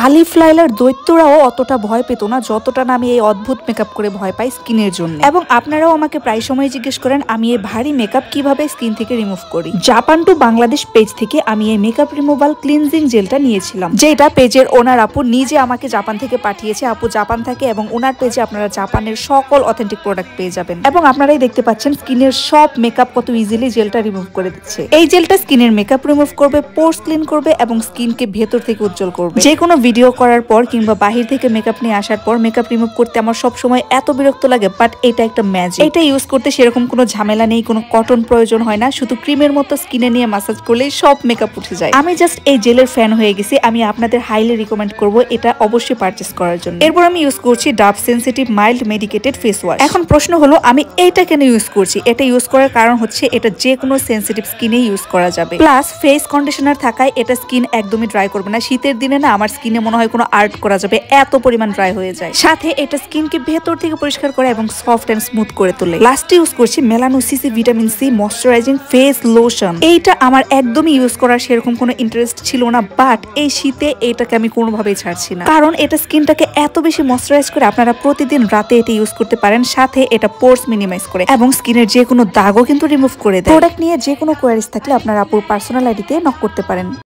আলিফ লায়লার দৈত্যরাও অতটা ভয় পেত না যতটা না আমি এই অদ্ভুত মেকআপ করে ভয় পাই স্কিনের জন্য। এবং আপনারাও আমাকে প্রায় সময় জিজ্ঞেস করেন আমি এই ভারী মেকআপ কিভাবে স্কিন থেকে রিমুভ করি। জাপান টু বাংলাদেশ পেজ থেকে আমি এই মেকআপ রিমুভাল ক্লিনজিং জেলটা নিয়েছিলাম, যেটা পেজের ওনার আপু নিজে আমাকে জাপান থেকে পাঠিয়েছে। আপু জাপান থাকে এবং ওনার পেজে আপনারা জাপানের সকল অথেন্টিক প্রোডাক্ট পেয়ে যাবেন। এবং আপনারাই দেখতে পাচ্ছেন স্কিনের সব মেকআপ কত ইজিলি জেলটা রিমুভ করে দিচ্ছে। এই জেলটা স্কিনের মেকআপ রিমুভ করবে, পোর্স ক্লিন করবে এবং স্কিনকে ভেতর থেকে উজ্জ্বল করবে। যে কোনো ভিডিও করার পর কিংবা বাহির থেকে মেকআপ নিয়ে আসার পর মেকআপ রিমুভ করতে আমার সব সময় এত বিরক্ত লাগে, বাট এটা একটা ম্যাজিক। এটা ইউজ করতে সেরকম কোনো ঝামেলা নেই, কোনো কটন প্রয়োজন হয় না, শুধু ক্রিমের মতো স্কিনে নিয়ে ম্যাসাজ করলেই সব মেকআপ উঠে যায়। আমি জাস্ট এই জেলের ফ্যান হয়ে গেছি। আমি আপনাদের হাইলি রিকমেন্ড করব এটা অবশ্যই পারচেজ করার জন্য। এরপর আমি ইউজ করছি Dove sensitive mild medicated face wash. এখন প্রশ্ন হলো আমি এইটা কেন ইউজ করছি। এটা ইউজ করার কারণ হচ্ছে এটা যে কোনো সেনসিটিভ স্কিনে ইউজ করা যাবে, প্লাস ফেস কন্ডিশনার থাকায় এটা স্কিন একদমই ড্রাই করবে না। শীতের দিনে না আমার স্কিনে মনে হয় কোনো আর্ট করা যাবে, এত পরিমাণ ড্রাই হয়ে যায়। সাথে এটা স্কিনকে ভেতর থেকে পরিষ্কার করে এবং সফট এন্ড স্মুথ করে তোলে। লাস্টে ইউজ করছি Melano CC vitamin C moisturising face lotion. এইটা আমার একদমই ইউজ করার সেরকম কোনো ইন্টারেস্ট ছিল না, বাট এই শীতে এইটাকে আমি কোনোভাবেই ছাড়ছি না, কারণ এটা স্কিনটাকে এত বেশি ময়শ্চারাইজ করে। আপনারা প্রতিদিন রাতে এটা ইউজ করতে পারেন। সাথে এটা পোর্স মিনিমাইজ করে এবং স্কিনের যে কোনো দাগও কিন্তু রিমুভ করে দেয়। প্রোডাক্ট নিয়ে যে কোনো কোয়ারিজ থাকলে আপনারা আপুর পার্সোনাল আইডিতে নক করতে পারেন।